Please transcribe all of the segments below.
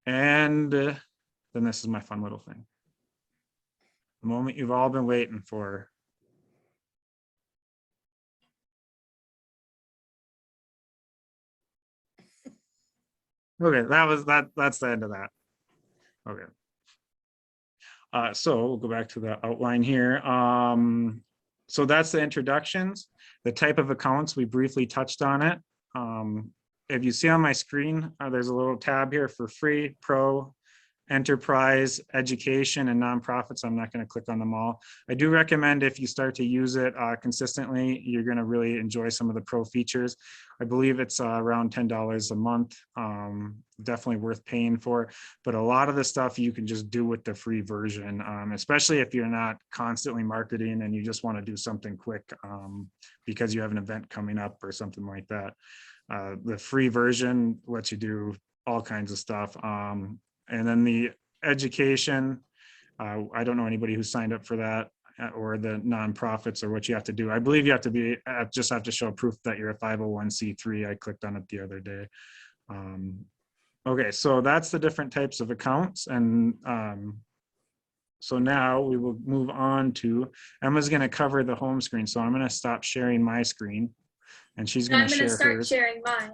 And then this is my fun little thing. The moment you've all been waiting for. Okay, that's the end of that. Okay. So we'll go back to the outline here. So that's the introductions, the type of accounts, we briefly touched on it. If you see on my screen, there's a little tab here for free, pro, enterprise, education, and nonprofits. I'm not going to click on them all. I do recommend if you start to use it consistently, you're going to really enjoy some of the pro features. I believe it's around $10 a month. Definitely worth paying for, but a lot of the stuff you can just do with the free version, especially if you're not constantly marketing and you just want to do something quick because you have an event coming up or something like that. The free version lets you do all kinds of stuff. And then the education, I don't know anybody who signed up for that or the nonprofits or what you have to do. I believe you have to be, just have to show proof that you're a 501c3. I clicked on it the other day. Okay, so that's the different types of accounts. And so now we will move on to, Emma's gonna cover the home screen. So I'm gonna stop sharing my screen and she's gonna share hers. I'm gonna start sharing mine.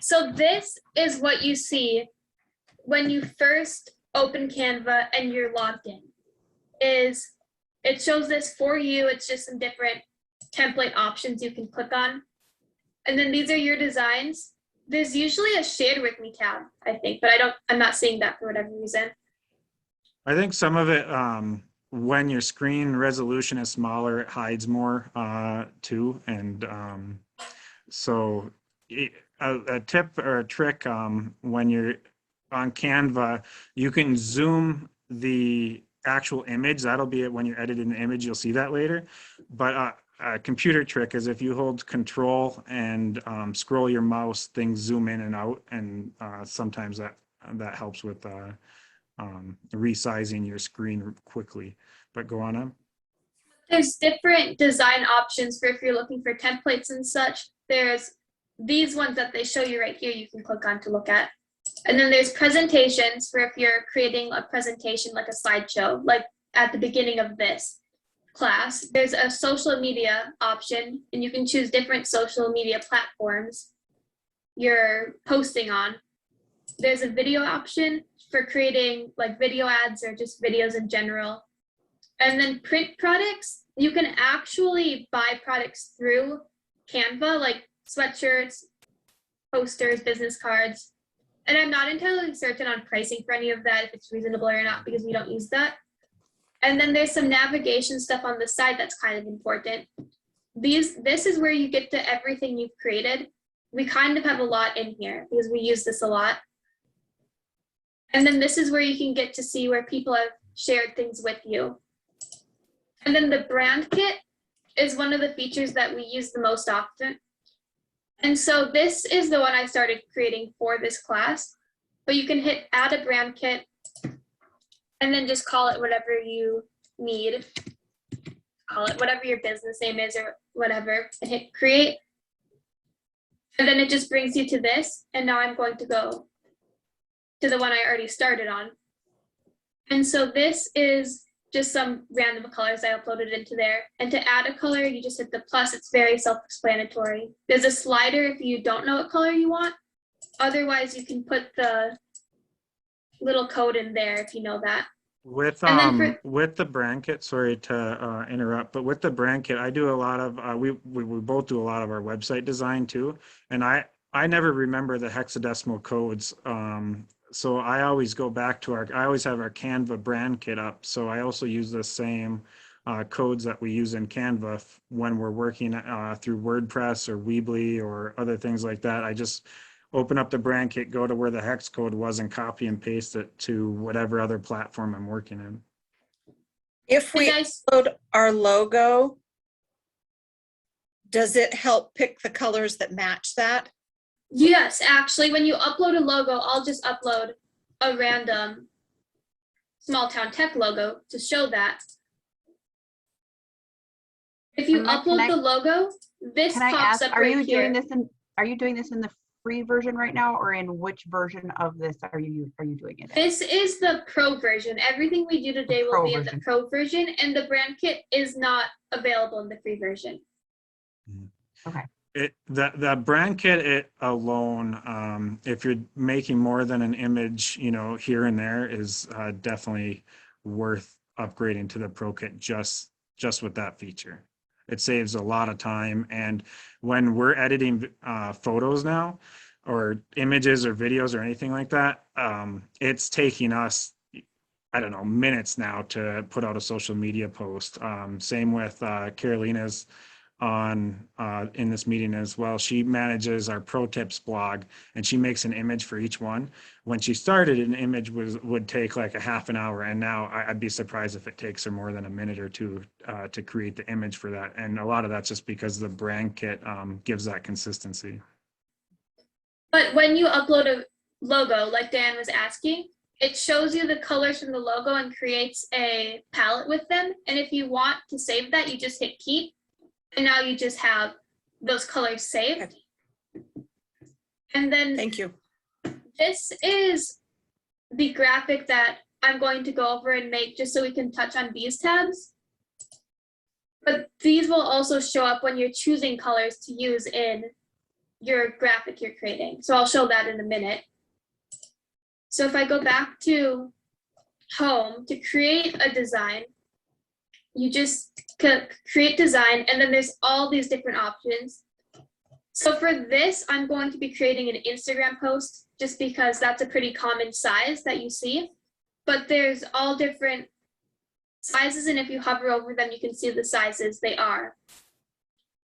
So this is what you see when you first open Canva and you're logged in. It shows this for you. It's just some different template options you can click on. And then these are your designs. There's usually a shared with me tab, I think, but I'm not seeing that for whatever reason. I think some of it, when your screen resolution is smaller, it hides more too. And so a tip or a trick when you're on Canva, you can zoom the actual image. That'll be it when you're editing the image. You'll see that later. But a computer trick is if you hold Control and scroll your mouse, things zoom in and out, and sometimes that helps with resizing your screen quickly. But go on, Em. There's different design options for if you're looking for templates and such. There's these ones that they show you right here you can click on to look at. And then there's presentations for if you're creating a presentation like a slideshow, like at the beginning of this class. There's a social media option, and you can choose different social media platforms you're posting on. There's a video option for creating like video ads or just videos in general. And then print products, you can actually buy products through Canva, like sweatshirts, posters, business cards. And I'm not entirely certain on pricing for any of that, if it's reasonable or not, because we don't use that. And then there's some navigation stuff on the side that's kind of important. This is where you get to everything you've created. We kind of have a lot in here because we use this a lot. And then this is where you can get to see where people have shared things with you. And then the brand kit is one of the features that we use the most often. And so this is the one I started creating for this class, but you can hit add a brand kit and then just call it whatever you need. Call it whatever your business name is or whatever, and hit create. And then it just brings you to this. And now I'm going to go to the one I already started on. And so this is just some random colors I uploaded into there. And to add a color, you just hit the plus. It's very self-explanatory. There's a slider if you don't know what color you want. Otherwise, you can put the little code in there if you know that. With the brand kit, sorry to interrupt, but with the brand kit, I do a lot of we both do a lot of our website design too, and I never remember the hexadecimal codes. So I always go back to I always have our Canva brand kit up. So I also use the same codes that we use in Canva when we're working through WordPress or Weebly or other things like that. I just open up the brand kit, go to where the hex code was, and copy and paste it to whatever other platform I'm working in. If we upload our logo, does it help pick the colors that match that? Yes, actually, when you upload a logo, I'll just upload a random small town tech logo to show that. If you upload the logo, this Can I pops ask, up are right you here. doing this in, are you doing this in the free version right now, or in which version of this are you doing it in? This is the pro version. Everything we do today will pro be in the version. pro version, and the brand kit is not available in the free version. Okay. That brand kit it alone, if you're making more than an image, you know, here and there, is definitely worth upgrading to the pro kit just with that feature. It saves a lot of time, and when we're editing photos now, or images or videos or anything like that, it's taking us, I don't know, minutes now to put out a social media post. Same with Carolina's on in this meeting as well. She manages our pro tips blog, and she makes an image for each one. When she started, an image would take like a half an hour, and now I'd be surprised if it takes her more than a minute or two to create the image for that. And a lot of that's just because the brand kit gives that consistency. But when you upload a logo, like Dan was asking, it shows you the colors from the logo and creates a palette with them. And if you want to save that, you just hit keep. And now you just have those colors saved. And then Thank you. this is the graphic that I'm going to go over and make just so we can touch on these tabs. But these will also show up when you're choosing colors to use in your graphic you're creating. So I'll show that in a minute. So if I go back to home to create a design, you just create design, and then there's all these different options. So for this, I'm going to be creating an Instagram post just because that's a pretty common size that you see. But there's all different sizes, and if you hover over them, you can see the sizes they are.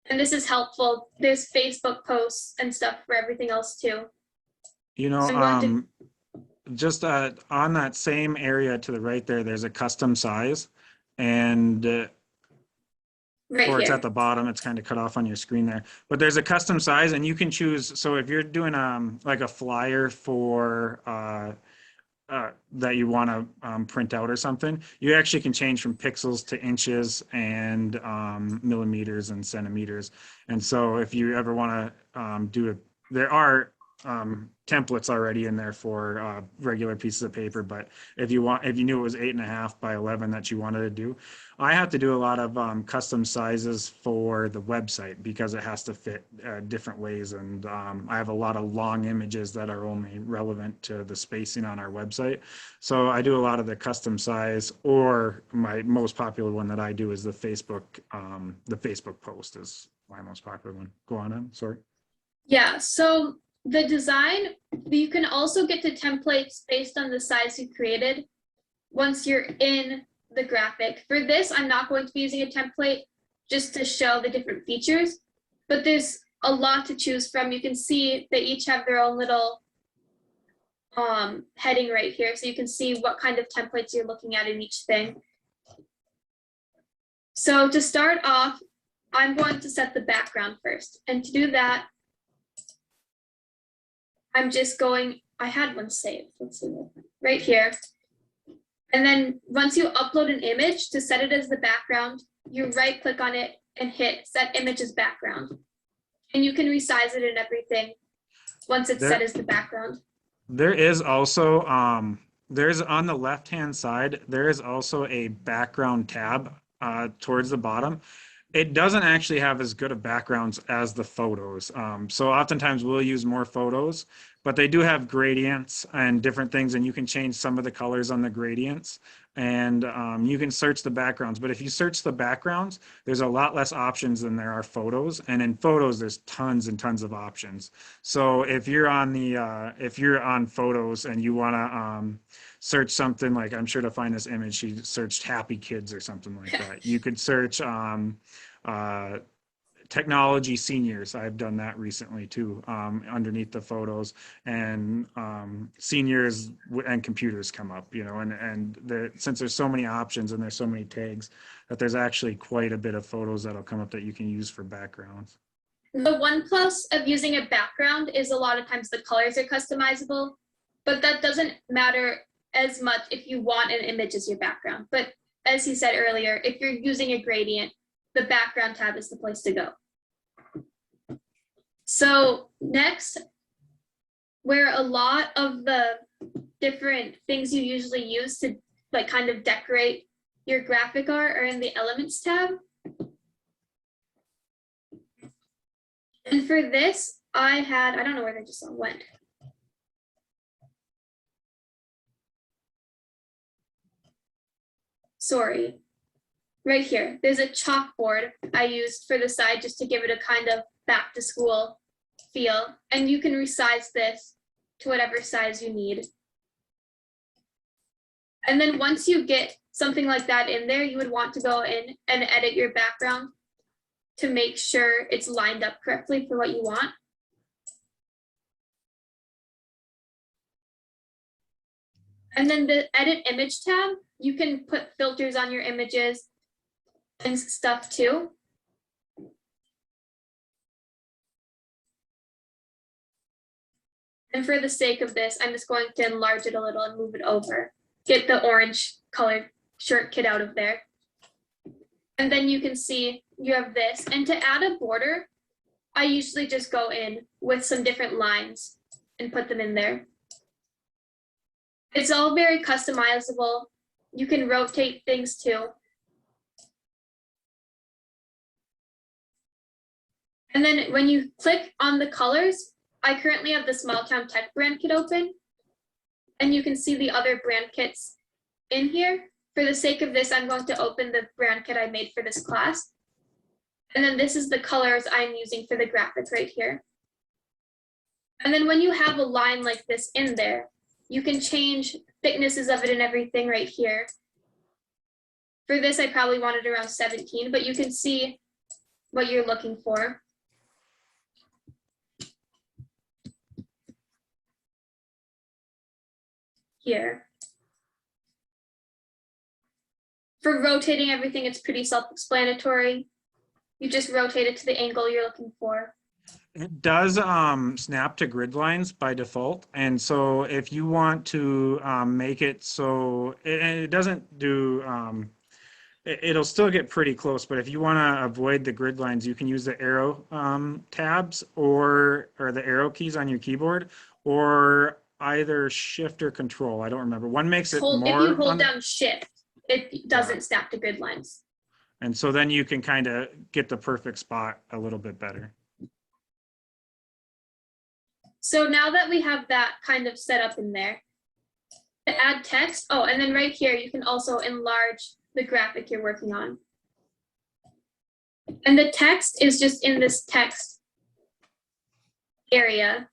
And this is helpful. There's Facebook posts and stuff for everything else too. You know, So just on that same area to the right there, there's a custom size, and right or it's here. at the bottom, it's kind of cut off on your screen there, but there's a custom size, and you can choose. So if you're doing like a flyer for that you want to print out or something, you actually can change from pixels to inches and millimeters and centimeters. And so if you ever want to do it, there are templates already in there for regular pieces of paper. But if you knew it was 8.5 by 11 that you wanted to do, I have to do a lot of custom sizes for the website because it has to fit different ways. And I have a lot of long images that are only relevant to the spacing on our website. So I do a lot of the custom size, or my most popular one that I do is the Facebook post is my most popular one. Go on, Em, sorry. Yeah, so the design, you can also get to templates based on the size you created once you're in the graphic. For this, I'm not going to be using a template just to show the different features, but there's a lot to choose from. You can see they each have their own little heading right here, so you can see what kind of templates you're looking at in each thing. So to start off, I'm going to set the background first, and to do that, I'm just going, I had one saved, let's see, right here. And then once you upload an image, to set it as the background, you right click on it and hit set image as background. And you can resize it and everything once it's set as the background. There is also, there's on the left-hand side, there is also a background tab towards the bottom. It doesn't actually have as good of backgrounds as the photos. So oftentimes we'll use more photos, but they do have gradients and different things, and you can change some of the colors on the gradients, and you can search the backgrounds. But if you search the backgrounds, there's a lot less options than there are photos. And in photos, there's tons and tons of options. So if you're on if you're on photos and you want to search something like, I'm sure to find this image, she searched happy kids or something like that. You could search technology seniors. I've done that recently too, underneath the photos, and seniors and computers come up, you know, and since there's so many options and there's so many tags, that there's actually quite a bit of photos that'll come up that you can use for backgrounds. The one plus of using a background is a lot of times the colors are customizable, but that doesn't matter as much if you want an image as your background. But as he said earlier, if you're using a gradient, the background tab is the place to go. So next, where a lot of the different things you usually use to like kind of decorate your graphic art are in the Elements tab. And for this, I don't know where they just all went. Sorry. Right here, there's a chalkboard I used for the side just to give it a kind of back to school feel. And you can resize this to whatever size you need. And then once you get something like that in there, you would want to go in and edit your background to make sure it's lined up correctly for what you want. And then the edit image tab, you can put filters on your images and stuff too. And for the sake of this, I'm just going to enlarge it a little and move it over. Get the orange colored shirt kit out of there. And then you can see you have this. And to add a border, I usually just go in with some different lines and put them in there. It's all very customizable. You can rotate things too. And then when you click on the colors, I currently have the Small Town Tech brand kit open. And you can see the other brand kits in here. For the sake of this, I'm going to open the brand kit I made for this class. And then this is the colors I'm using for the graphic right here. And then when you have a line like this in there, you can change thicknesses of it and everything right here. For this, I probably wanted around 17, but you can see what you're looking for. Here. For rotating everything, it's pretty self-explanatory. You just rotate it to the angle you're looking for. It does snap to grid lines by default. And so if you want to make it so it doesn't do, it'll still get pretty close, but if you want to avoid the grid lines, you can use the arrow tabs or the arrow keys on your keyboard, or either shift or control. I don't remember. One makes it more. If you hold down shift, it doesn't snap to grid lines. And so then you can kind of get the perfect spot a little bit better. So now that we have that kind of set up in there, to add text, oh, and then right here, you can also enlarge the graphic you're working on. And the text is just in this text area.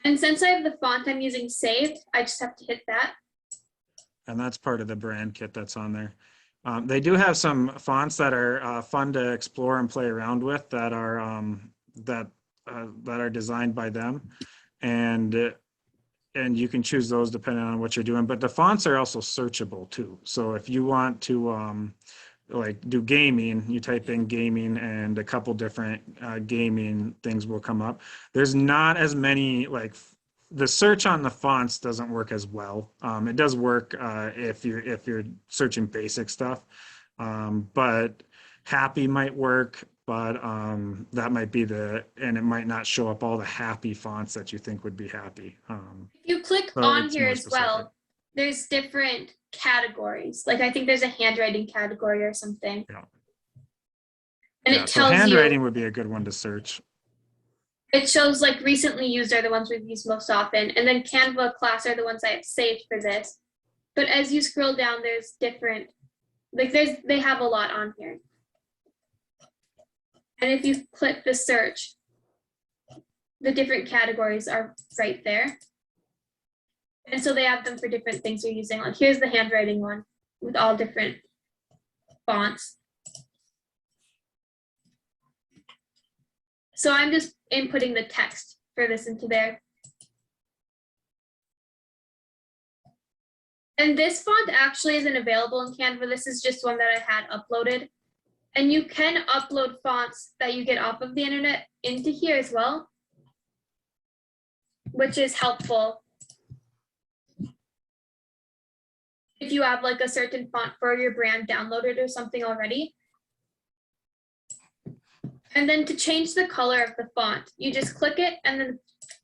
And since I have the font I'm using saved, I just have to hit that. And that's part of the brand kit that's on there. They do have some fonts that are fun to explore and play around with that are that are designed by them, and you can choose those depending on what you're doing. But the fonts are also searchable too. So if you want to like do gaming, you type in gaming and a couple different gaming things will come up. There's not as many, like the search on the fonts doesn't work as well. It does work if you're searching basic stuff, but happy might work, but that might be and it might not show up all the happy fonts that you think would be happy. If you click so on it's here more as specific. well, there's different categories. Like I think there's a handwriting category or something. Yeah. And Yeah, it so tells handwriting you, would be a good one to search. it shows like recently used are the ones we've used most often. And then Canva class are the ones I have saved for this. But as you scroll down, there's different, like they have a lot on here. And if you click the search, the different categories are right there. And so they have them for different things you're using. Like here's the handwriting one with all different fonts. So I'm just inputting the text for this into there. And this font actually isn't available in Canva. This is just one that I had uploaded. And you can upload fonts that you get off of the internet into here as well, which is helpful. If you have like a certain font for your brand downloaded or something already. And then to change the color of the font, you just click it and then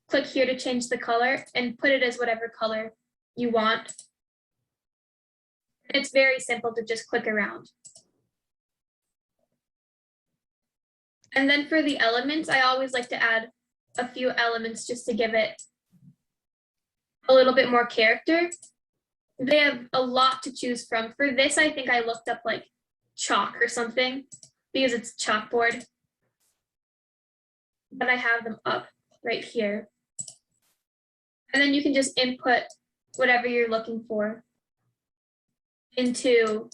click here to change the color and put it as whatever color you want. It's very simple to just click around. And then for the elements, I always like to add a few elements just to give it a little bit more character. They have a lot to choose from. For this, I think I looked up like chalk or something because it's chalkboard. But I have them up right here. And then you can just input whatever you're looking for into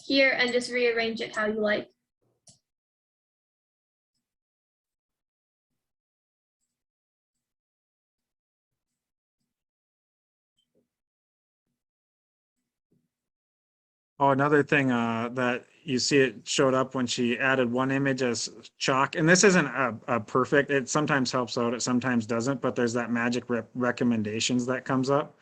here and just rearrange it how you like. Oh, another thing that you see it showed up when she added one image as chalk, and this isn't a perfect, it sometimes helps out, it sometimes doesn't, but there's that magic recommendations that comes up.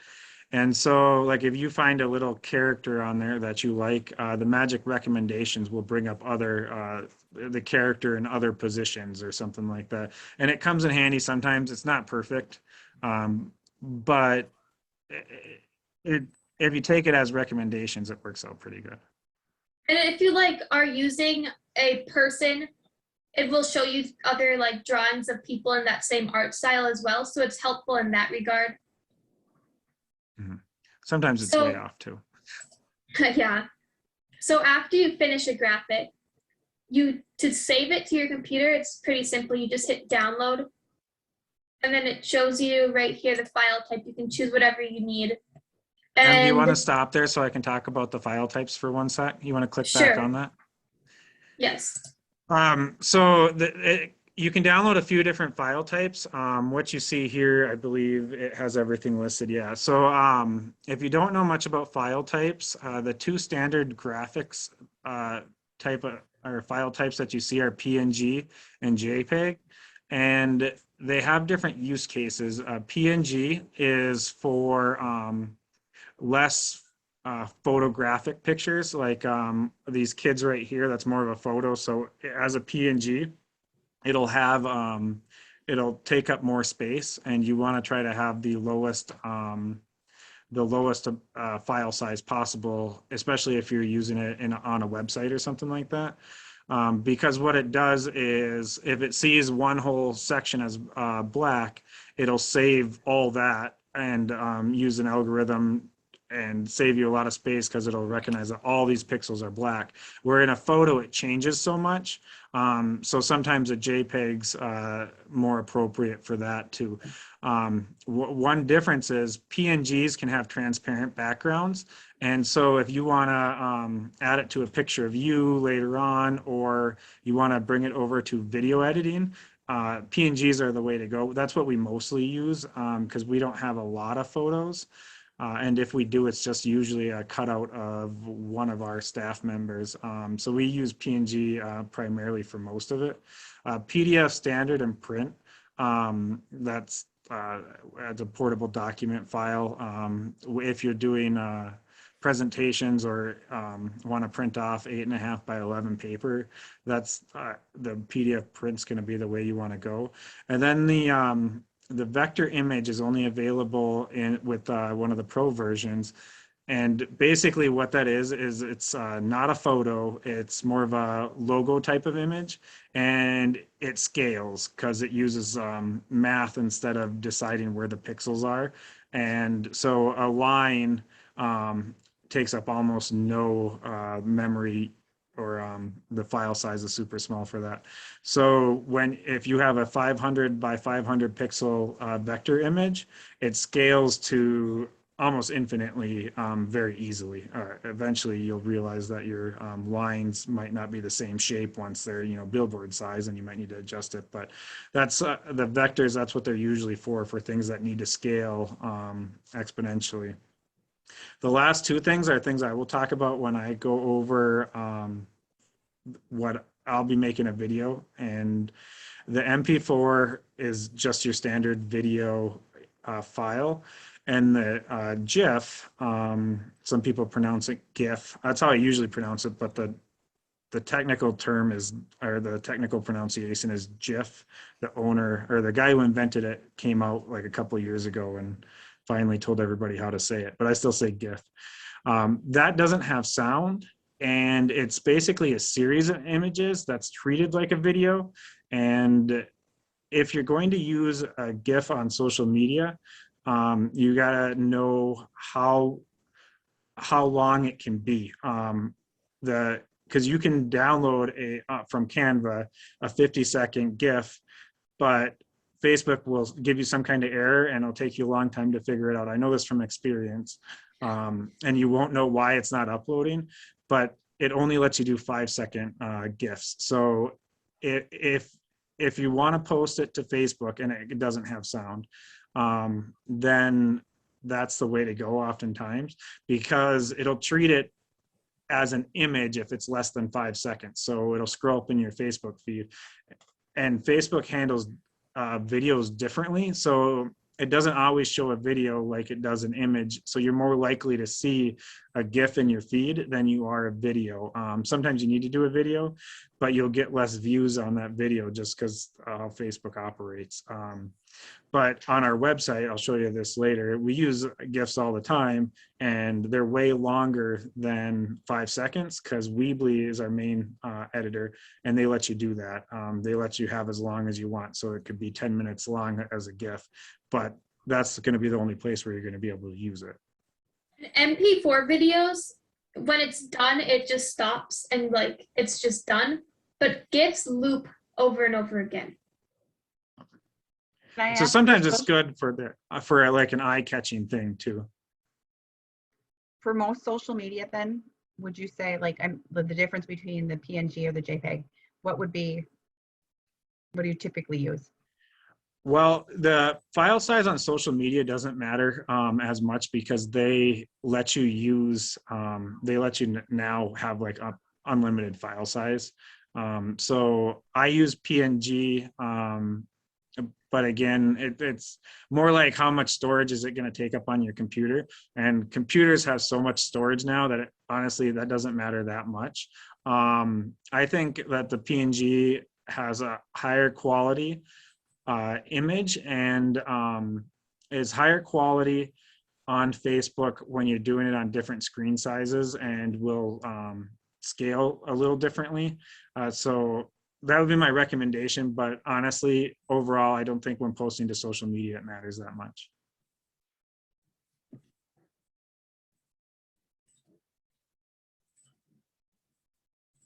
And so like if you find a little character on there that you like, the magic recommendations will bring up other, the character in other positions or something like that. And it comes in handy sometimes, it's not perfect, but if you take it as recommendations, it works out pretty good. And if you like are using a person, it will show you other like drawings of people in that same art style as well. So it's helpful in that regard. Mm-hmm. Sometimes it's way off too. Yeah. So after you finish a graphic, to save it to your computer, it's pretty simple. You just hit download. And then it shows you right here the file type. You can choose whatever you need. And do you want to stop there so I can talk about the file types for one sec? You want to click back on that? Yes. So you can download a few different file types. What you see here, I believe it has everything listed. Yeah. So if you don't know much about file types, the two standard graphics or file types that you see are PNG and JPEG, and they have different use cases. PNG is for less photographic pictures, like these kids right here, that's more of a photo. So as a PNG, it'll have it'll take up more space, and you want to try to have the lowest file size possible, especially if you're using it on a website or something like that. Because what it does is if it sees one whole section as black, it'll save all that and use an algorithm and save you a lot of space because it'll recognize that all these pixels are black. Where in a photo, it changes so much. So sometimes a JPEG's more appropriate for that too. One difference is PNGs can have transparent backgrounds. And so if you want to add it to a picture of you later on, or you want to bring it over to video editing, PNGs are the way to go. That's what we mostly use because we don't have a lot of photos. And if we do, it's just usually a cutout of one of our staff members. So we use PNG primarily for most of it. PDF standard and print, that's as a portable document file. If you're doing presentations or want to print off 8.5 by 11 paper, that's the PDF print's going to be the way you want to go. And then the vector image is only available with one of the pro versions. And basically what that is it's not a photo, it's more of a logo type of image, and it scales because it uses math instead of deciding where the pixels are. And so a line takes up almost no memory, or the file size is super small for that. So if you have a 500 by 500 pixel vector image, it scales to almost infinitely very easily. Eventually you'll realize that your lines might not be the same shape once they're billboard size, and you might need to adjust it. But that's the vectors, that's what they're usually for things that need to scale exponentially. The last two things are things I will talk about when I go over what I'll be making a video. And the MP4 is just your standard video file. And the GIF, some people pronounce it GIF. That's how I usually pronounce it, but the the technical term is, or the technical pronunciation is GIF. The owner or the guy who invented it came out like a couple of years ago and finally told everybody how to say it, but I still say GIF. That doesn't have sound, and it's basically a series of images that's treated like a video. And if you're going to use a GIF on social media, you gotta know how long it can be. Because you can download from Canva a 50-second GIF, but Facebook will give you some kind of error and it'll take you a long time to figure it out. I know this from experience. And you won't know why it's not uploading, but it only lets you do 5-second GIFs. So if you want to post it to Facebook and it doesn't have sound, then that's the way to go oftentimes, because it'll treat it as an image if it's less than 5 seconds. So it'll scroll up in your Facebook feed, and Facebook handles videos differently. So it doesn't always show a video like it does an image. So you're more likely to see a GIF in your feed than you are a video. Sometimes you need to do a video, but you'll get less views on that video just because how Facebook operates. But on our website, I'll show you this later, we use GIFs all the time, and they're way longer than 5 seconds because Weebly is our main editor, and they let you do that. They let you have as long as you want. So it could be 10 minutes long as a GIF, but that's going to be the only place where you're going to be able to use it. MP4 videos, when it's done, it just stops and like it's just done. But GIFs loop over and over again. So sometimes it's good for like an eye-catching thing too. For most social media, then, would you say like the difference between the PNG or the JPEG? What do you typically use? Well, the file size on social media doesn't matter as much because they let you use, now have like unlimited file size. So I use PNG, but again, it's more like how much storage is it going to take up on your computer? And computers have so much storage now that honestly, that doesn't matter that much. I think that the PNG has a higher quality image and is higher quality on Facebook when you're doing it on different screen sizes and will scale a little differently. So that would be my recommendation, but honestly, overall, I don't think when posting to social media, it matters that much.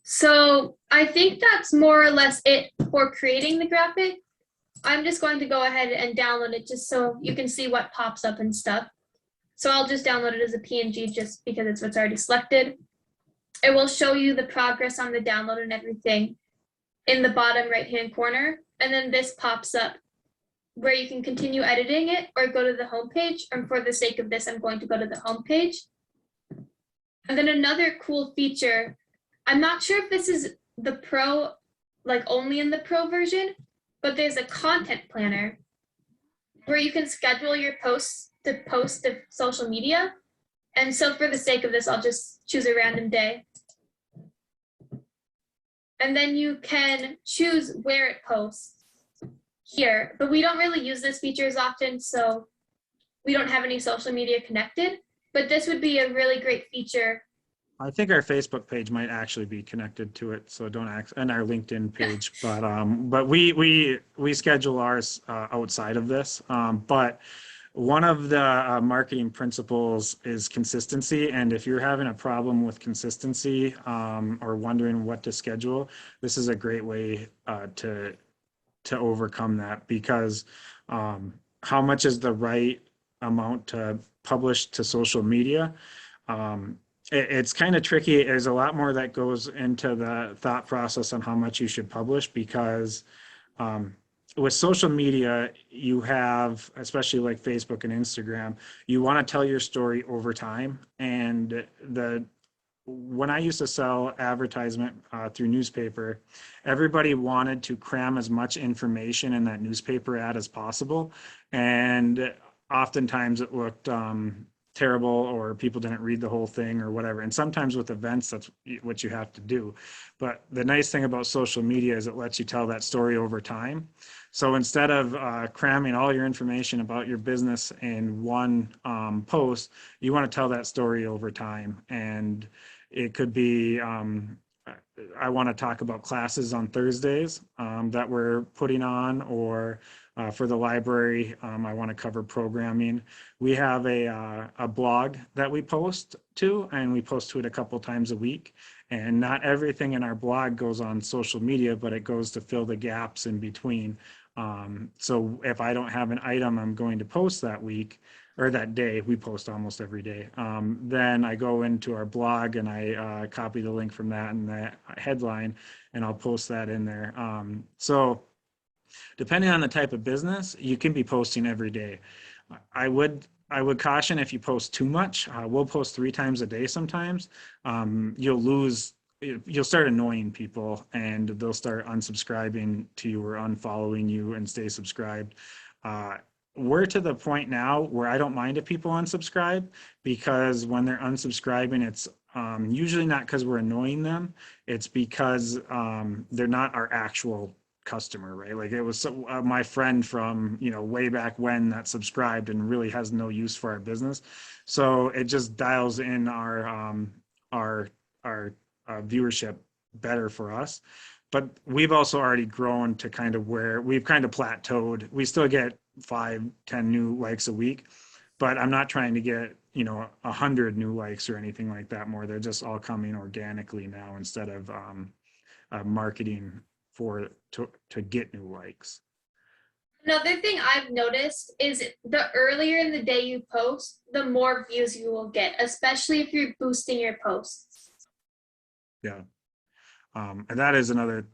So I think that's more or less it for creating the graphic. I'm just going to go ahead and download it just so you can see what pops up and stuff. So I'll just download it as a PNG just because it's what's already selected. It will show you the progress on the download and everything in the bottom right-hand corner. And then this pops up where you can continue editing it or go to the home page. And for the sake of this, I'm going to go to the home page. And then another cool feature, I'm not sure if this is the Pro, like only in the Pro version, but there's a content planner where you can schedule your posts to post to social media. And so for the sake of this, I'll just choose a random day. And then you can choose where it posts here, but we don't really use this feature as often, so we don't have any social media connected, but this would be a really great feature. I think our Facebook page might actually be connected to it, so don't ask, and our LinkedIn page, but we schedule ours outside of this, but one of the marketing principles is consistency. And if you're having a problem with consistency or wondering what to schedule, this is a great way to overcome that, because how much is the right amount to publish to social media? It's kind of tricky. There's a lot more that goes into the thought process on how much you should publish, because with social media, you have, especially like Facebook and Instagram, you want to tell your story over time. And when I used to sell advertisement through newspaper, everybody wanted to cram as much information in that newspaper ad as possible. And oftentimes it looked terrible or people didn't read the whole thing or whatever. And sometimes with events, that's what you have to do. But the nice thing about social media is it lets you tell that story over time. So instead of cramming all your information about your business in one post, you want to tell that story over time. And it could be, I want to talk about classes on Thursdays that we're putting on, or for the library, I want to cover programming. We have a blog that we post to, and we post to it a couple times a week. And not everything in our blog goes on social media, but it goes to fill the gaps in between. So if I don't have an item I'm going to post that week or that day, we post almost every day, then I go into our blog and I copy the link from that and the headline, and I'll post that in there. So depending on the type of business, you can be posting every day. I would caution if you post too much. We'll post 3 times a day sometimes. You'll start annoying people, and they'll start unsubscribing to you or unfollowing you and stay subscribed. We're to the point now where I don't mind if people unsubscribe, because when they're unsubscribing, it's usually not because we're annoying them. It's because they're not our actual customer, right? Like, it was my friend from, way back when that subscribed and really has no use for our business. So it just dials in our viewership better for us. But we've also already grown to kind of where we've kind of plateaued. We still get 5-10 new likes a week, but I'm not trying to get 100 new likes or anything like that more. They're just all coming organically now, instead of marketing to get new likes. Another thing I've noticed is the earlier in the day you post, the more views you will get, especially if you're boosting your posts. Yeah. And that is another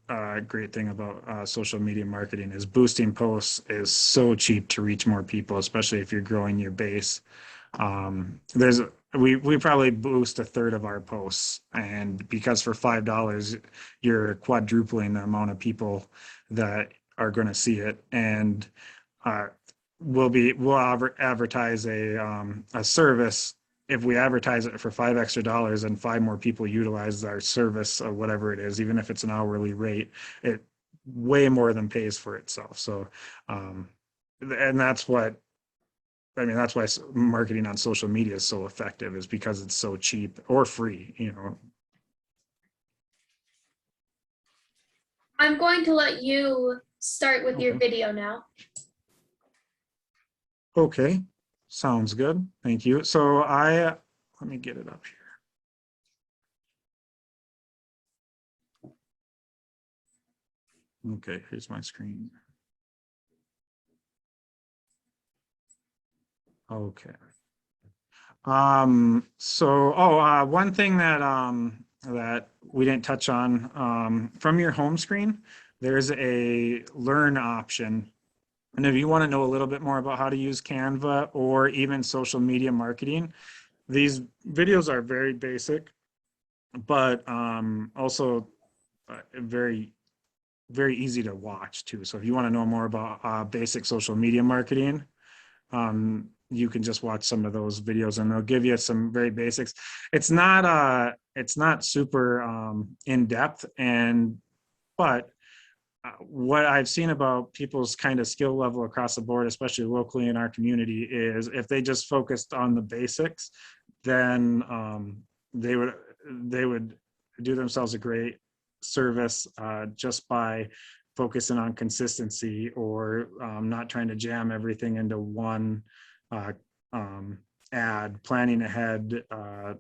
great thing about social media marketing, is boosting posts is so cheap to reach more people, especially if you're growing your base. We probably boost 1/3 of our posts, and because for $5 you're quadrupling the amount of people that are going to see it. And we'll advertise a service. If we advertise it for $5 extra and 5 more people utilize our service or whatever it is, even if it's an hourly rate, it way more than pays for itself. So and that's why marketing on social media is so effective, is because it's so cheap or free, I'm going to let you start with your Okay. video now. Okay, sounds good. Thank you. So let me get it up here. Okay, here's my screen. Okay. One thing that we didn't touch on, from your home screen, there's a learn option. And if you want to know a little bit more about how to use Canva or even social media marketing, these videos are very basic, but also very, very easy to watch too. So if you want to know more about basic social media marketing, you can just watch some of those videos, and they'll give you some very basics. It's not super in depth, but what I've seen about people's kind of skill level across the board, especially locally in our community, is if they just focused on the basics, then they would do themselves a great service just by focusing on consistency, or not trying to jam everything into one ad, planning ahead,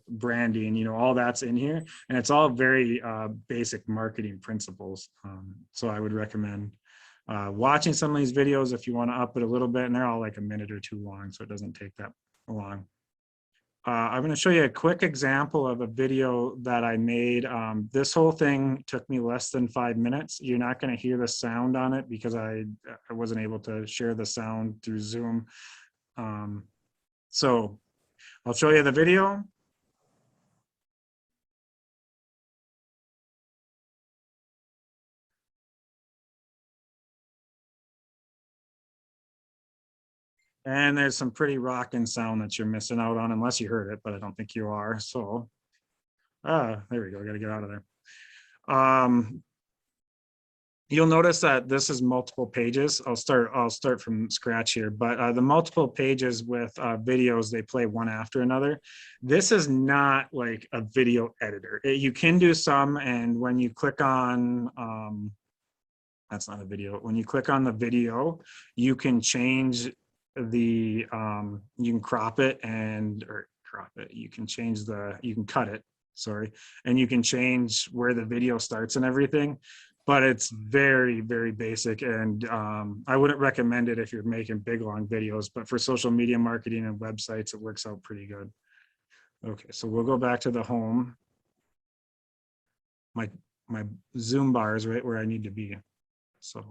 branding, all that's in here, and it's all very basic marketing principles. So I would recommend watching some of these videos if you want to up it a little bit, and they're all like a minute or 2 long, so it doesn't take that long. I'm going to show you a quick example of a video that I made. This whole thing took me less than 5 minutes. You're not going to hear the sound on it because I wasn't able to share the sound through Zoom. So I'll show you the video. And there's some pretty rocking sound that you're missing out on unless you heard it, but I don't think you are. So, there we go. Got to get out of there. You'll notice that this is multiple pages. I'll start from scratch here, but the multiple pages with videos, they play one after another. This is not like a video editor. You can do some, and when you click on, that's not a video. When you click on the video, you can change the, you can crop it you can change you can cut it, sorry. And you can change where the video starts and everything, but it's very, very basic. And I wouldn't recommend it if you're making big, long videos, but for social media marketing and websites, it works out pretty good. Okay, so we'll go back to the home. My Zoom bar is right where I need to be. So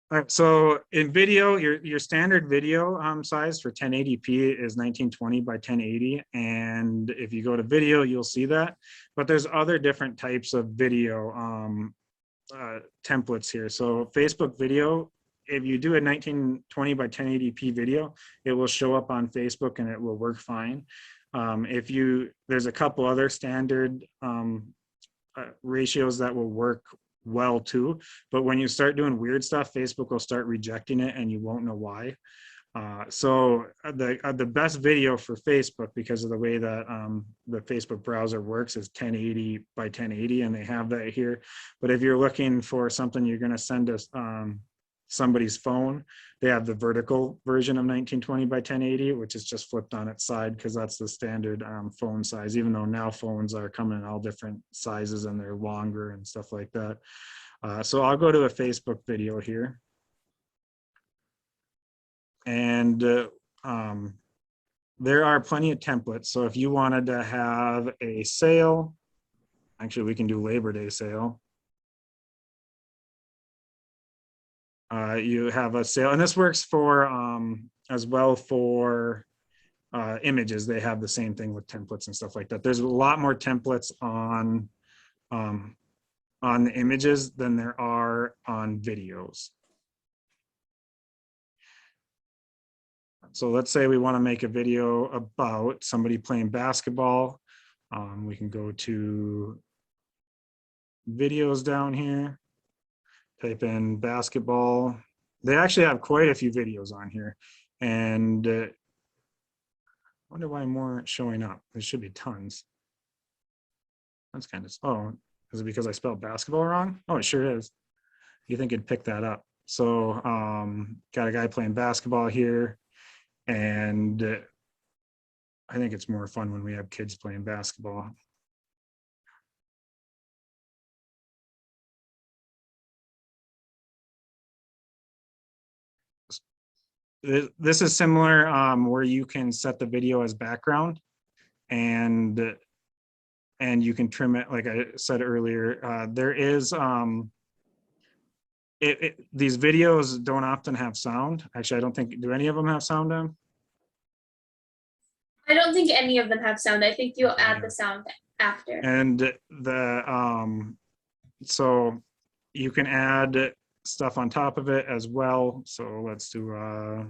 all right, so in video, your standard video size for 1080p is 1920 by 1080. And if you go to video, you'll see that. But there's other different types of video templates here. So Facebook video, if you do a 1920 by 1080p video, it will show up on Facebook and it will work fine. There's a couple other standard ratios that will work well too, but when you start doing weird stuff, Facebook will start rejecting it and you won't know why. So the best video for Facebook, because of the way that the Facebook browser works, is 1080 by 1080, and they have that here. But if you're looking for something you're going to send us somebody's phone, they have the vertical version of 1920 by 1080, which is just flipped on its side, because that's the standard phone size, even though now phones are coming in all different sizes and they're longer and stuff like that. So I'll go to a Facebook video here. And there are plenty of templates. So if you wanted to have a sale, actually we can do Labor Day sale. You have a sale, and this works for as well for images. They have the same thing with templates and stuff like that. There's a lot more templates on the images than there are on videos. So let's say we want to make a video about somebody playing basketball. We can go to videos down here, type in basketball. They actually have quite a few videos on here, and I wonder why more aren't showing up. There should be tons. That's kind of, oh, is it because I spelled basketball wrong? Oh, it sure is. You think it'd pick that up. So got a guy playing basketball here, and I think it's more fun when we have kids playing basketball. This is similar where you can set the video as background, and you can trim it, like I said earlier. There is these videos don't often have sound. Actually, I don't think, do any of them have sound on? I don't think any of them have sound. I think you'll add the sound after. And so you can add stuff on top of it as well. So let's do add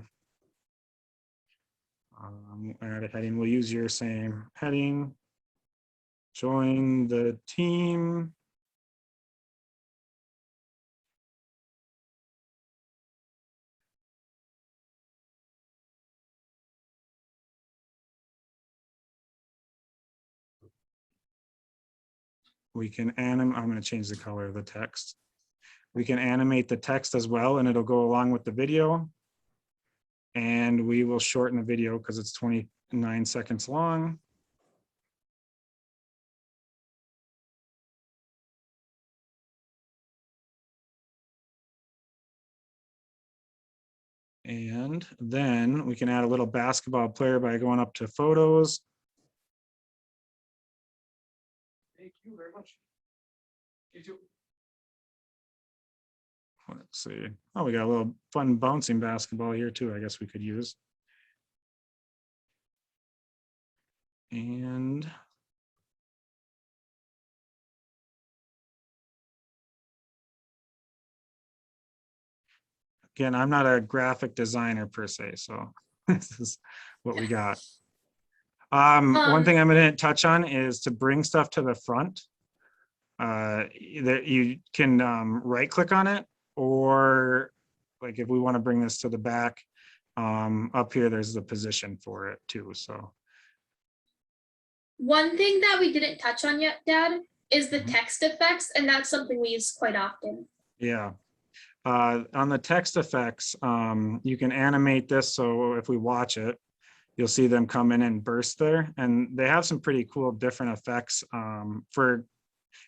a heading. We'll use your same heading. Join the team. We can I'm going to change the color of the text. We can animate the text as well, and it'll go along with the video. And we will shorten the video because it's 29 seconds long. And then we can add a little basketball player by going up to photos. Thank you very much. You too. Let's see. Oh, we got a little fun bouncing basketball here too, I guess we could use. And Again, I'm not a graphic designer per se, so this is what we got. One thing I'm going to touch on is to bring stuff to the front. That you can right click on it, or like if we want to bring this to the back, up here, there's the position for it too. So one thing that we didn't touch on yet, Dad, is the Mhm. text effects, and that's something we use quite often. yeah. On the text effects, you can animate this. So if we watch it, you'll see them come in and burst there. And they have some pretty cool different effects. For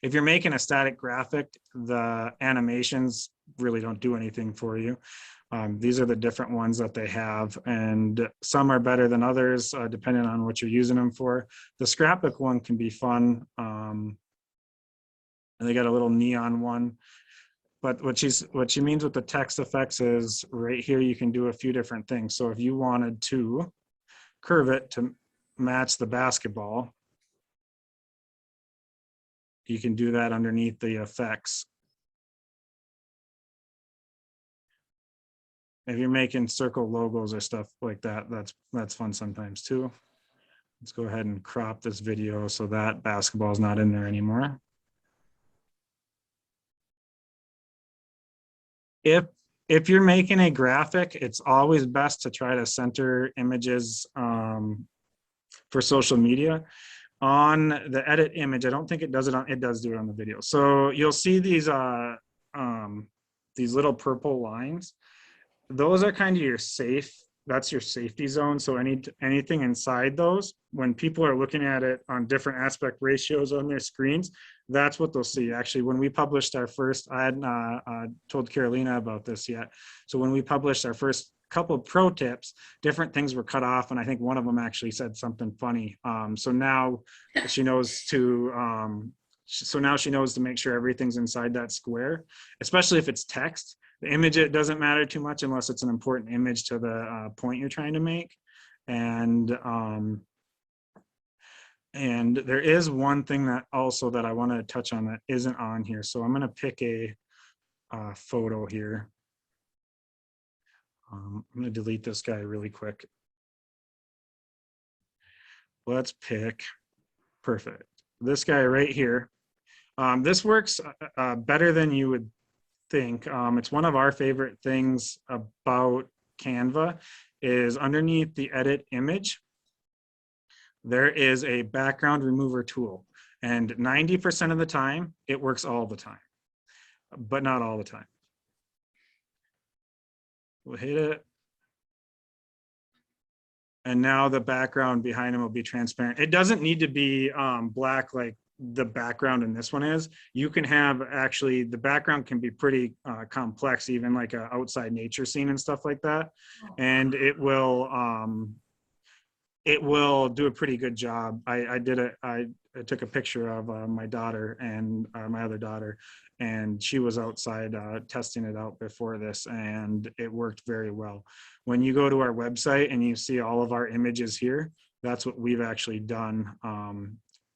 if you're making a static graphic, the animations really don't do anything for you. These are the different ones that they have, and some are better than others, depending on what you're using them for. The scrapbook one can be fun. And they got a little neon one. But what she means with the text effects is right here, you can do a few different things. So if you wanted to curve it to match the basketball, you can do that underneath the effects. If you're making circle logos or stuff like that, that's fun sometimes too. Let's go ahead and crop this video so that basketball is not in there anymore. If you're making a graphic, it's always best to try to center images for social media. On the edit image, I don't think it does it on, it does do it on the video. So you'll see these little purple lines. Those are kind of your safe, that's your safety zone. So anything inside those, when people are looking at it on different aspect ratios on their screens, that's what they'll see. Actually, when we published our first, I hadn't told Carolina about this yet. So when we published our first couple of pro tips, different things were cut off, and I think one of them actually said something funny. So now she knows to now she knows to make sure everything's inside that square, especially if it's text. The image, it doesn't matter too much unless it's an important image to the point you're trying to make. And there is one thing that also that I want to touch on that isn't on here. So I'm going to pick a photo here. I'm going to delete this guy really quick. Let's pick, perfect, this guy right here. This works better than you would think. It's one of our favorite things about Canva is underneath the edit image, there is a background remover tool, and 90% of the time it works all the time, but not all the time. We'll hit it. And now the background behind him will be transparent. It doesn't need to be black like the background in this one is. You can have actually, the background can be pretty complex, even like an outside nature scene and stuff like that. And it will do a pretty good job. I took a picture of my daughter and my other daughter, and she was outside testing it out before this, and it worked very well. When you go to our website and you see all of our images here, that's what we've actually done.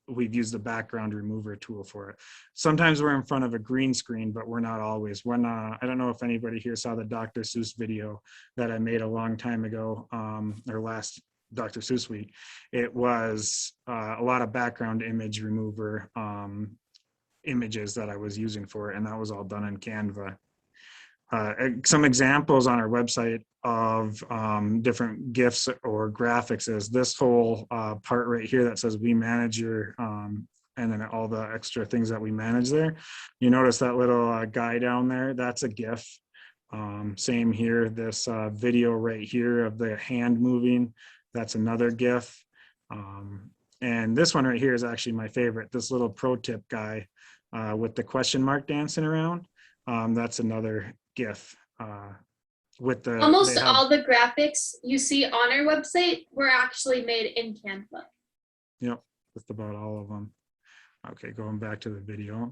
We've used the background remover tool for it. Sometimes we're in front of a green screen, but we're not always. When I don't know if anybody here saw the Dr. Seuss video that I made a long time ago, or last Dr. Seuss week. It was a lot of background image remover images that I was using for it, and that was all done in Canva. Some examples on our website of different GIFs or graphics is this whole part right here that says we manage your, and then all the extra things that we manage there. You notice that little guy down there, that's a GIF. Same here, this video right here of the hand moving, that's another GIF. And this one right here is actually my favorite, this little pro tip guy with the question mark dancing around. That's another GIF. With the almost all the graphics you see on our website were actually made in Canva. Yep, just about all of them. Okay, going back to the video.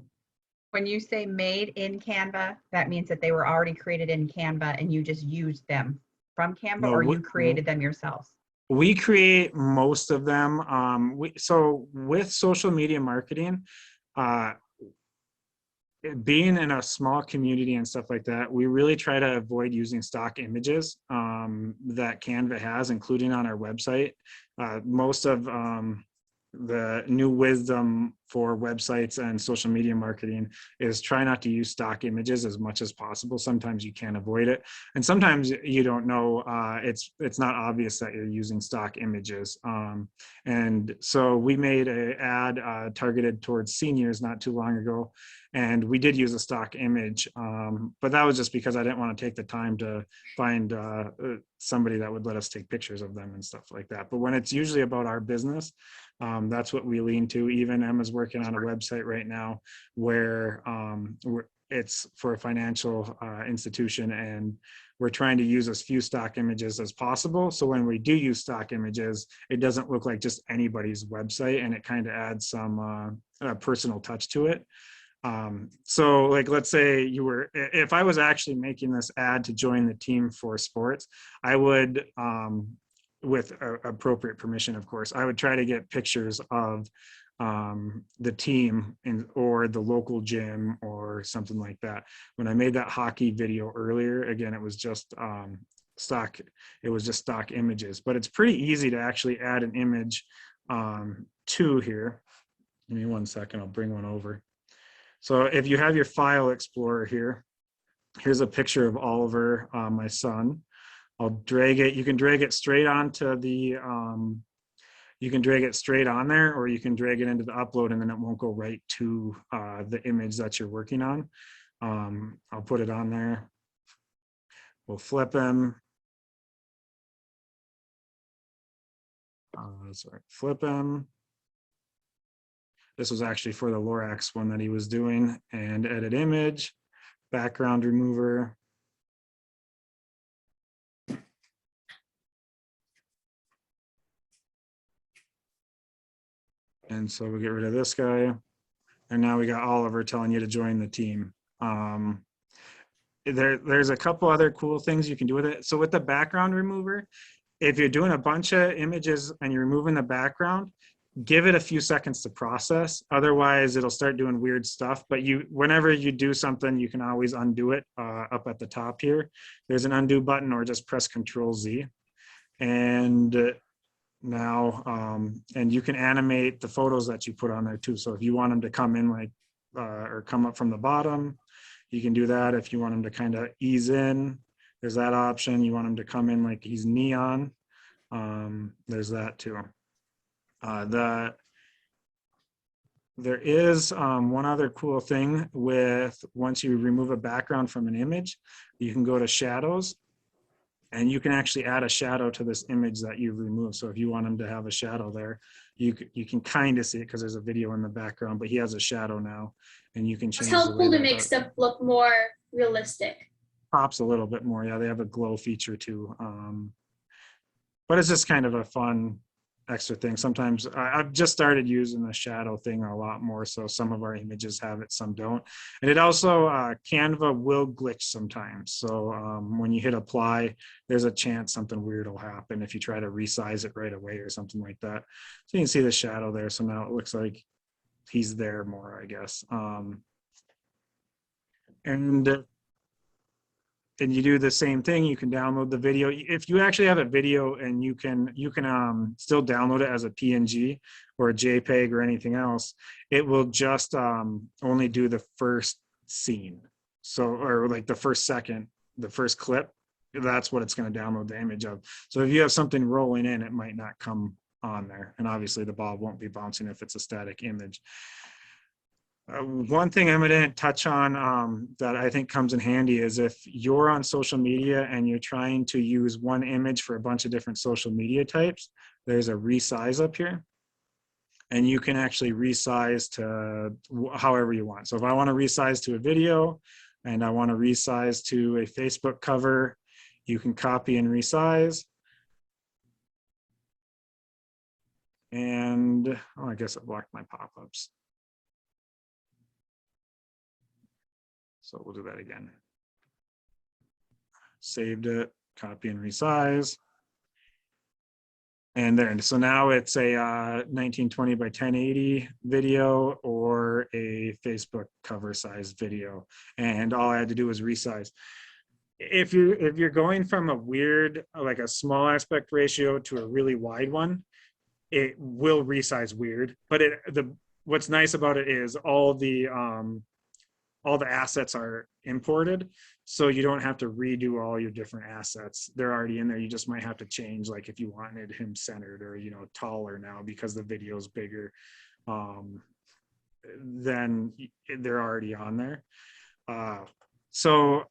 When you say made in Canva, that means that they were already created in Canva and you just used them from Canva, No, or you created them yourselves? We create most of them. So with social media marketing, being in a small community and stuff like that, we really try to avoid using stock images that Canva has, including on our website. Most of the new wisdom for websites and social media marketing is try not to use stock images as much as possible. Sometimes you can't avoid it, and sometimes you don't know. It's not obvious that you're using stock images. And so we made an ad targeted towards seniors not too long ago, and we did use a stock image, but that was just because I didn't want to take the time to find somebody that would let us take pictures of them and stuff like that. But when it's usually about our business, that's what we lean to. Even Emma's working on a website right now where it's for a financial institution, and we're trying to use as few stock images as possible. So when we do use stock images, it doesn't look like just anybody's website, and it kind of adds some personal touch to it. So like, let's say if I was actually making this ad to join the team for sports, I would, with appropriate permission, of course, I would try to get pictures of the team or the local gym or something like that. When I made that hockey video earlier, again, it was just stock images, but it's pretty easy to actually add an image to here. Give me 1 second, I'll bring one over. So if you have your file explorer here, here's a picture of Oliver, my son. I'll drag it. You can drag it straight onto the, you can drag it straight on there, or you can drag it into the upload, and then it won't go right to the image that you're working on. I'll put it on there. We'll flip him. Flip him. This was actually for the Lorax one that he was doing, and edit image, background remover. And so we get rid of this guy. And now we got Oliver telling you to join the team. There's a couple other cool things you can do with it. So with the background remover, if you're doing a bunch of images and you're removing the background, give it a few seconds to process. Otherwise, it'll start doing weird stuff. But whenever you do something, you can always undo it up at the top here. There's an undo button, or just press Control-Z. And now, and you can animate the photos that you put on there too. So if you want them to come in like, or come up from the bottom, you can do that. If you want them to kind of ease in, there's that option. You want them to come in like he's neon, there's that too. There is one other cool thing with, once you remove a background from an image, you can go to shadows, and you can actually add a shadow to this image that you've removed. So if you want him to have a shadow there, you can kind of see it because there's a video in the background, but he has a shadow now, and you can change. It's helpful to make stuff look more realistic. Pops a little bit more. Yeah, they have a glow feature too. But it's just kind of a fun extra thing. Sometimes I've just started using the shadow thing a lot more, so some of our images have it, some don't. And it also, Canva will glitch sometimes. So when you hit apply, there's a chance something weird will happen if you try to resize it right away or something like that. So you can see the shadow there. So now it looks like he's there more, I guess. And you do the same thing. You can download the video. If you actually have a video, and you can still download it as a PNG or a JPEG or anything else, it will just only do the first scene. So, or like the first second, the first clip, that's what it's going to download the image of. So if you have something rolling in, it might not come on there. And obviously the ball won't be bouncing if it's a static image. One thing I'm going to touch on that I think comes in handy is if you're on social media and you're trying to use one image for a bunch of different social media types, there's a resize up here. And you can actually resize to however you want. So if I want to resize to a video and I want to resize to a Facebook cover, you can copy and resize. And oh, I guess I blocked my pop-ups. So we'll do that again. Saved it, copy and resize. And then, so now it's a 1920 by 1080 video or a Facebook cover size video. And all I had to do was resize. If you're going from a weird, like a small aspect ratio to a really wide one, it will resize weird. But what's nice about it is all the assets are imported, so you don't have to redo all your different assets. They're already in there. You just might have to change, like if you wanted him centered or, you know, taller now because the video is bigger, then they're already on there. So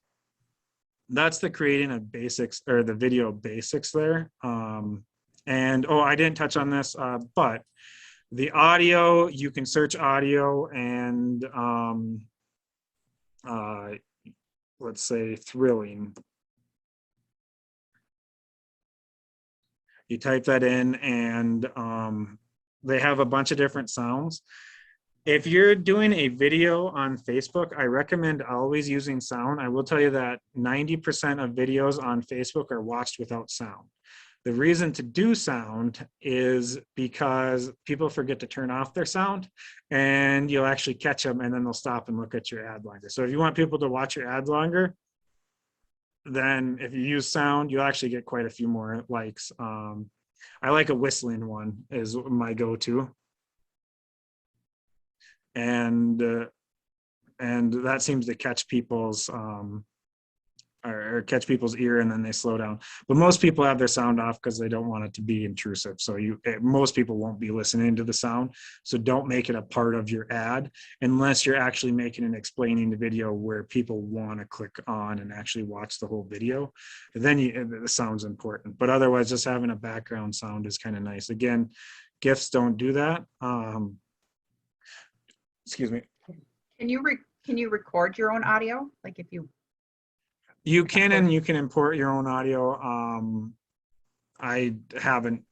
that's the creating of basics, or the video basics there. And I didn't touch on this, but the audio, you can search audio and let's say thrilling. You type that in and they have a bunch of different sounds. If you're doing a video on Facebook, I recommend always using sound. I will tell you that 90% of videos on Facebook are watched without sound. The reason to do sound is because people forget to turn off their sound, and you'll actually catch them, and then they'll stop and look at your ad longer. So if you want people to watch your ads longer, then if you use sound, you'll actually get quite a few more likes. I like a whistling one is my go-to. And that seems to catch people's or catch people's ear, and then they slow down. But most people have their sound off because they don't want it to be intrusive. So most people won't be listening to the sound. So don't make it a part of your ad unless you're actually making and explaining the video where people want to click on and actually watch the whole video. Then the sound's important. But otherwise, just having a background sound is kind of nice. Again, GIFs don't do that. Excuse me. Can you record your own audio? Like if you can, and you can import your own audio. I haven't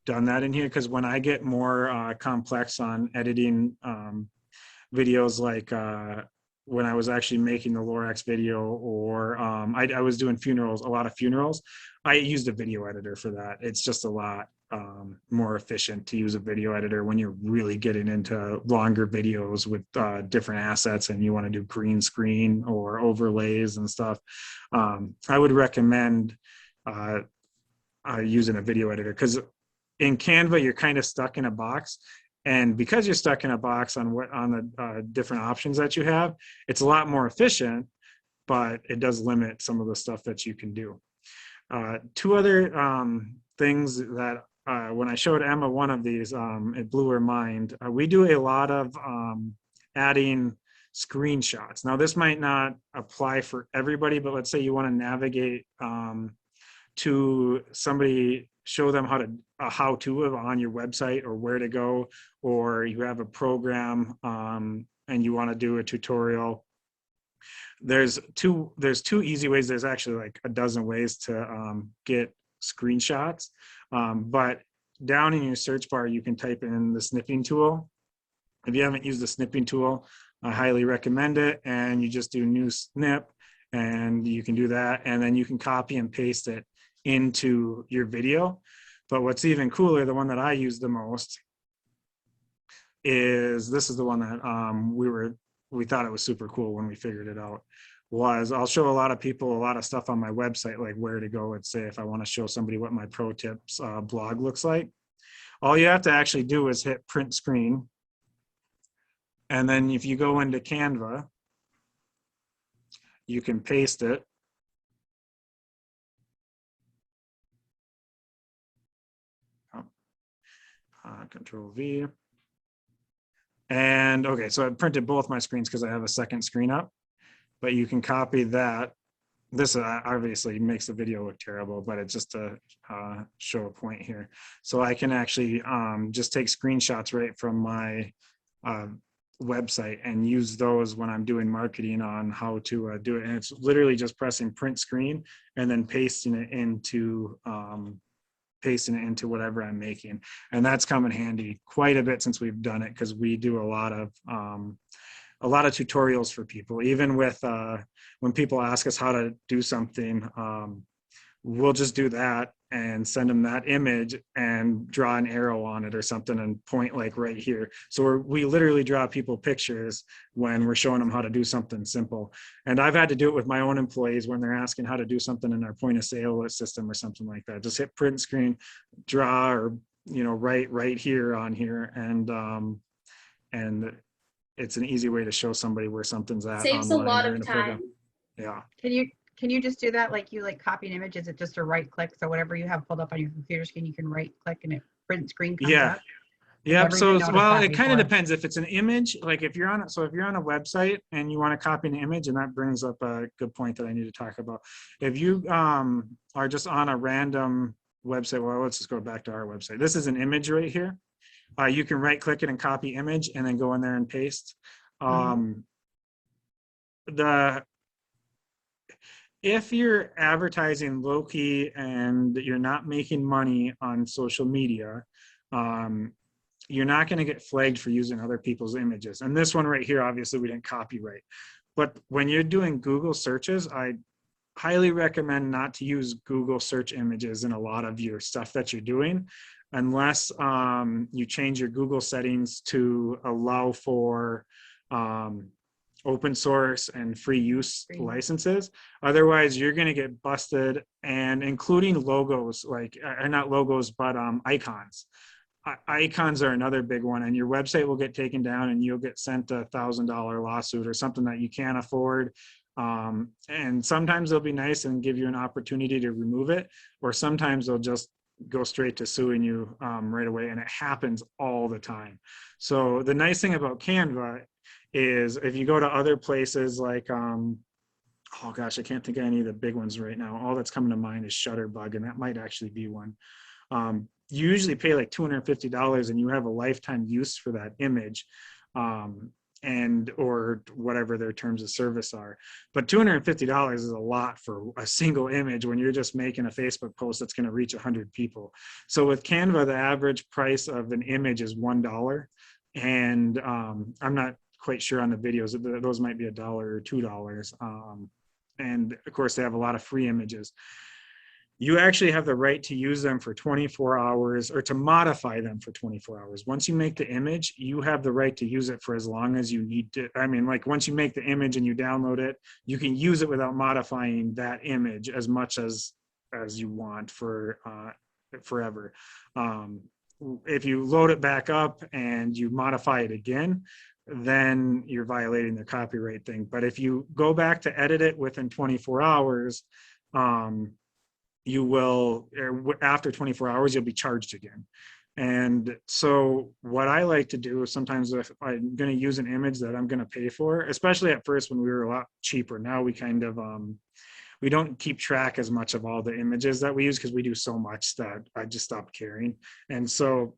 done that in here because when I get more complex on editing videos, like when I was actually making the Lorax video, or I was doing funerals, a lot of funerals, I used a video editor for that. It's just a lot more efficient to use a video editor when you're really getting into longer videos with different assets and you want to do green screen or overlays and stuff. I would recommend using a video editor, because in Canva you're kind of stuck in a box, and because you're stuck in a box on the different options that you have, it's a lot more efficient, but it does limit some of the stuff that you can do. Two other things that when I showed Emma one of these, it blew her mind. We do a lot of adding screenshots. Now, this might not apply for everybody, but let's say you want to navigate to somebody, show them a how-to on your website, or where to go, or you have a program and you want to do a tutorial. There's two easy ways. There's actually like a dozen ways to get screenshots, but down in your search bar you can type in the snipping tool. If you haven't used the snipping tool, I highly recommend it, and you just do new snip, and you can do that, and then you can copy and paste it into your video. But what's even cooler, the one that I use the most, is this is the one that we thought it was super cool when we figured it out. Was I'll show a lot of people a lot of stuff on my website, like where to go. Let's say if I want to show somebody what my pro tips blog looks like, all you have to actually do is hit print screen, and then if you go into Canva, you can paste it. Control V. And okay, so I printed both my screens because I have a second screen up, but you can copy that. This obviously makes the video look terrible, but it's just to show a point here. So I can actually just take screenshots right from my website and use those when I'm doing marketing on how to do it. And it's literally just pressing print screen and then pasting it into whatever I'm making. And that's come in handy quite a bit since we've done it, because we do a lot of tutorials for people. Even with when people ask us how to do something, we'll just do that, and send them that image and draw an arrow on it or something and point like right here. So we literally draw people pictures when we're showing them how to do something simple. And I've had to do it with my own employees when they're asking how to do something in our point of sale system or something like that. Just hit print screen, draw, or, you know, right here on here. And it's an easy way to show somebody where something's at. Saves a online lot or in of a program. time. Yeah. Can you just do that? Like you like copy an image? Is it just a right click? So whatever you have pulled up on your computer screen, you can right click and it print screen comes Yeah. up? Yep. Never So, even noticed well, that it kind of before. depends. If it's an image, like if you're on, so if you're on a website and you want to copy an image, and that brings up a good point that I need to talk about. If you are just on a random website, well, let's just go back to our website. This is an image right here. You can right click it and copy image and then go in there and paste. If you're advertising low key and you're not making money on social media, you're not going to get flagged for using other people's images. And this one right here, obviously we didn't copyright. But when you're doing Google searches, I highly recommend not to use Google search images in a lot of your stuff that you're doing, unless you change your Google settings to allow for open source and free use licenses. Otherwise, you're going to get busted, and including logos, like not logos, but icons. Icons are another big one, and your website will get taken down and you'll get sent $1,000 lawsuit or something that you can't afford. And sometimes they'll be nice and give you an opportunity to remove it, or sometimes they'll just go straight to suing you right away, and it happens all the time. So the nice thing about Canva is if you go to other places like, oh gosh, I can't think of any of the big ones right now. All that's coming to mind is Shutterbug, and that might actually be one. You usually pay like $250 and you have a lifetime use for that image, and or whatever their terms of service are. But $250 is a lot for a single image when you're just making a Facebook post that's going to reach 100 people. So with Canva, the average price of an image is $1. And I'm not quite sure on the videos, those might be $1 or $2. And of course, they have a lot of free images. You actually have the right to use them for 24 hours or to modify them for 24 hours. Once you make the image, you have the right to use it for as long as you need to. I mean, like once you make the image and you download it, you can use it without modifying that image as much as you want for forever. If you load it back up and you modify it again, then you're violating the copyright thing. But if you go back to edit it within 24 hours, you will, after 24 hours, you'll be charged again. And so what I like to do is sometimes if I'm going to use an image that I'm going to pay for, especially at first when we were a lot cheaper, now we kind of, we don't keep track as much of all the images that we use because we do so much that I just stopped caring. And so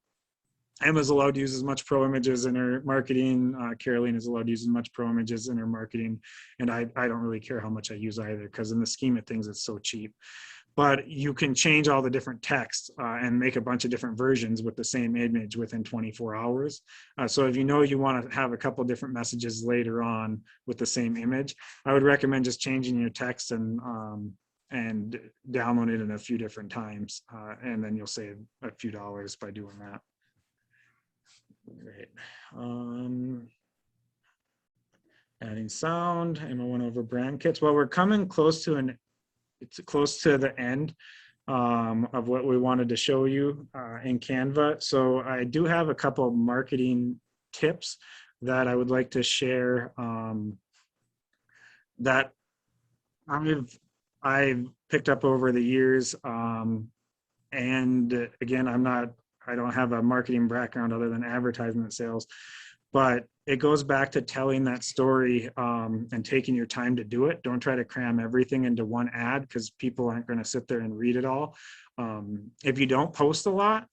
Emma's allowed to use as much pro images in her marketing. Caroline is allowed to use as much pro images in her marketing. And I don't really care how much I use either, because in the scheme of things, it's so cheap. But you can change all the different text and make a bunch of different versions with the same image within 24 hours. So if you know you want to have a couple different messages later on with the same image, I would recommend just changing your text and download it in a few different times. And then you'll save a few dollars by doing that. Great. Adding sound, Emma went over brand kits. Well, we're coming close to the end of what we wanted to show you in Canva. So I do have a couple of marketing tips that I would like to share that I've picked up over the years. And again, I don't have a marketing background other than advertisement sales, but it goes back to telling that story and taking your time to do it. Don't try to cram everything into one ad, because people aren't going to sit there and read it all. If you don't post a lot,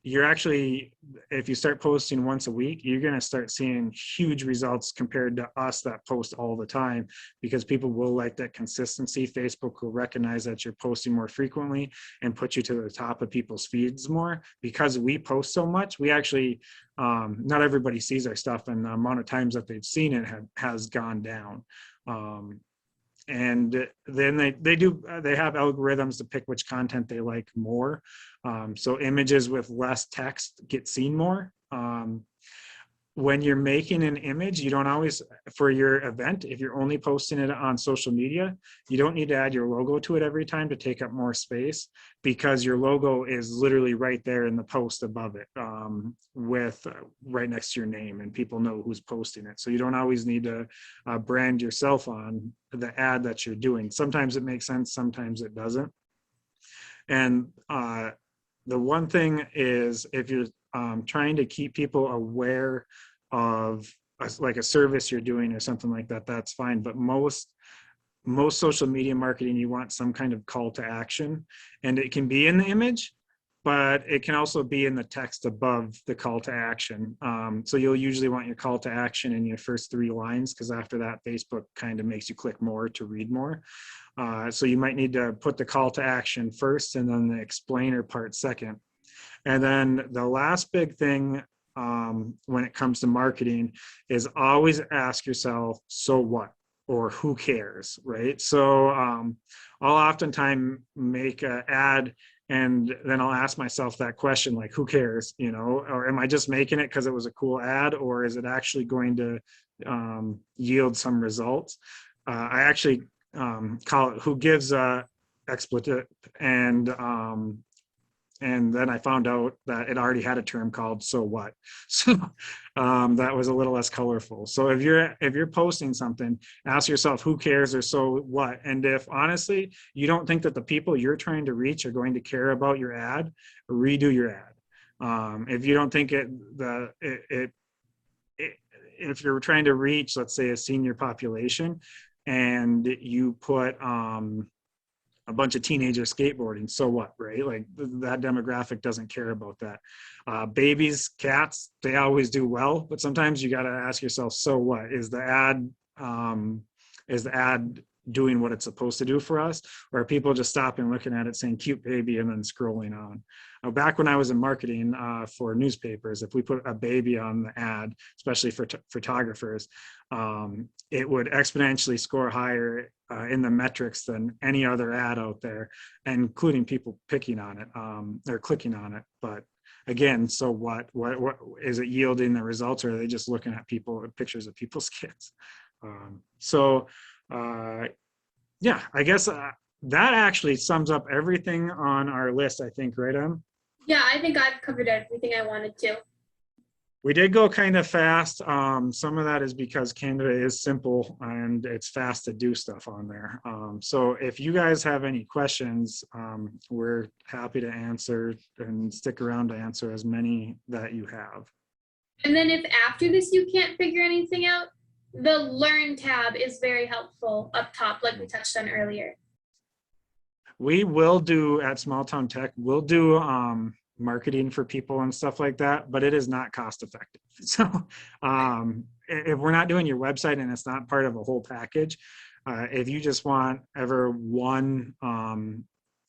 if you start posting once a week, you're going to start seeing huge results compared to us that post all the time, because people will like that consistency. Facebook will recognize that you're posting more frequently and put you to the top of people's feeds more. Because we post so much, we actually, not everybody sees our stuff, and the amount of times that they've seen it has gone down. And then they have algorithms to pick which content they like more. So images with less text get seen more. When you're making an image, you don't always, for your event, if you're only posting it on social media, you don't need to add your logo to it every time to take up more space, because your logo is literally right there in the post above it, with right next to your name, and people know who's posting it. So you don't always need to brand yourself on the ad that you're doing. Sometimes it makes sense, sometimes it doesn't. And the one thing is, if you're trying to keep people aware of like a service you're doing or something like that, that's fine. But most social media marketing, you want some kind of call to action, and it can be in the image, but it can also be in the text above the call to action. So you'll usually want your call to action in your first 3 lines, because after that, Facebook kind of makes you click more to read more. So you might need to put the call to action first and then the explainer part second. And then the last big thing when it comes to marketing is always ask yourself, so what? Or who cares, right? So I'll oftentimes make an ad, and then I'll ask myself that question, like, who cares, you know? Or am I just making it because it was a cool ad, or is it actually going to yield some results? I actually call it who gives a expletive, and then I found out that it already had a term called "so what," so that was a little less colorful. So if you're posting something, ask yourself who cares or so what. And if honestly you don't think that the people you're trying to reach are going to care about your ad, redo your ad. If you don't think if you're trying to reach, let's say, a senior population, and you put a bunch of teenagers skateboarding, so what, right? Like that demographic doesn't care about that. Babies, cats, they always do well, but sometimes you got to ask yourself, so what? Is the ad doing what it's supposed to do for us? Or are people just stopping, looking at it, saying cute baby, and then scrolling on? Back when I was in marketing for newspapers, if we put a baby on the ad, especially for photographers, it would exponentially score higher in the metrics than any other ad out there, including people picking on it or clicking on it. But again, so what is it yielding the results, or are they just looking at pictures of people's kids? Yeah, I guess that actually sums up everything on our list, I think, right, Em? Yeah, I think I've covered everything I wanted to. We did go kind of fast. Some of that is because Canva is simple and it's fast to do stuff on there. So if you guys have any questions, we're happy to answer, and stick around to answer as many that you have. And then if after this you can't figure anything out, the Learn tab is very helpful up top, like we touched on earlier. We will do at Small Town Tech, we'll do marketing for people and stuff like that, but it is not cost effective. So if we're not doing your website and it's not part of a whole package, if you just want ever one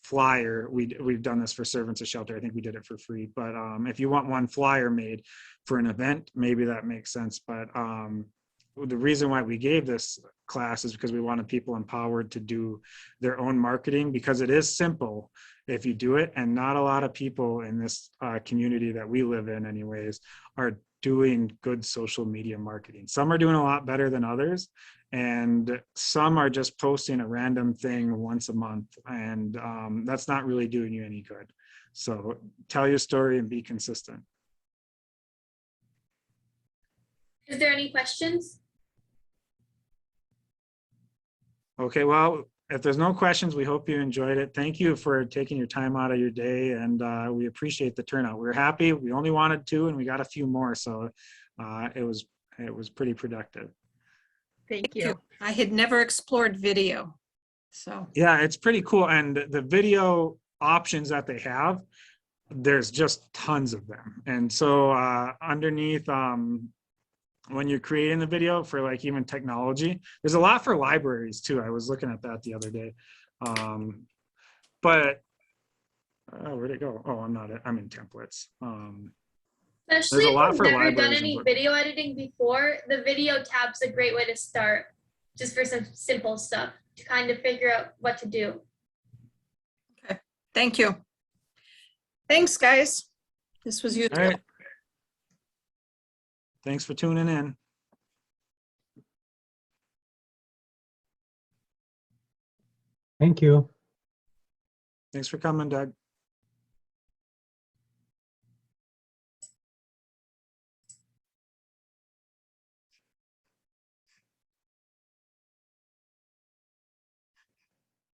flyer, we've done this for Servants of Shelter, I think we did it for free, but if you want one flyer made for an event, maybe that makes sense. But the reason why we gave this class is because we wanted people empowered to do their own marketing, because it is simple if you do it, and not a lot of people in this community that we live in anyways are doing good social media marketing. Some are doing a lot better than others, and some are just posting a random thing once a month, and that's not really doing you any good. So tell your story and be consistent. Is there any questions? Okay, well, if there's no questions, we hope you enjoyed it. Thank you for taking your time out of your day, and we appreciate the turnout. We're happy. We only wanted 2, and we got a few more, so it was pretty productive. Thank you. I had never explored video, so. Yeah, it's pretty cool, and the video options that they have, there's just tons of them. And so underneath, when you're creating the video for like even technology, there's a lot for libraries too. I was looking at that the other day. But where'd it go? Oh, I'm in templates. Especially a lot if for you've never done libraries any and video editing before, the video tab's a great way to start, just for some simple stuff. to kind of figure out what to do. Thank you. Thanks, guys. This was All useful. right. Thanks for tuning in. Thank you. Thanks for coming, Doug.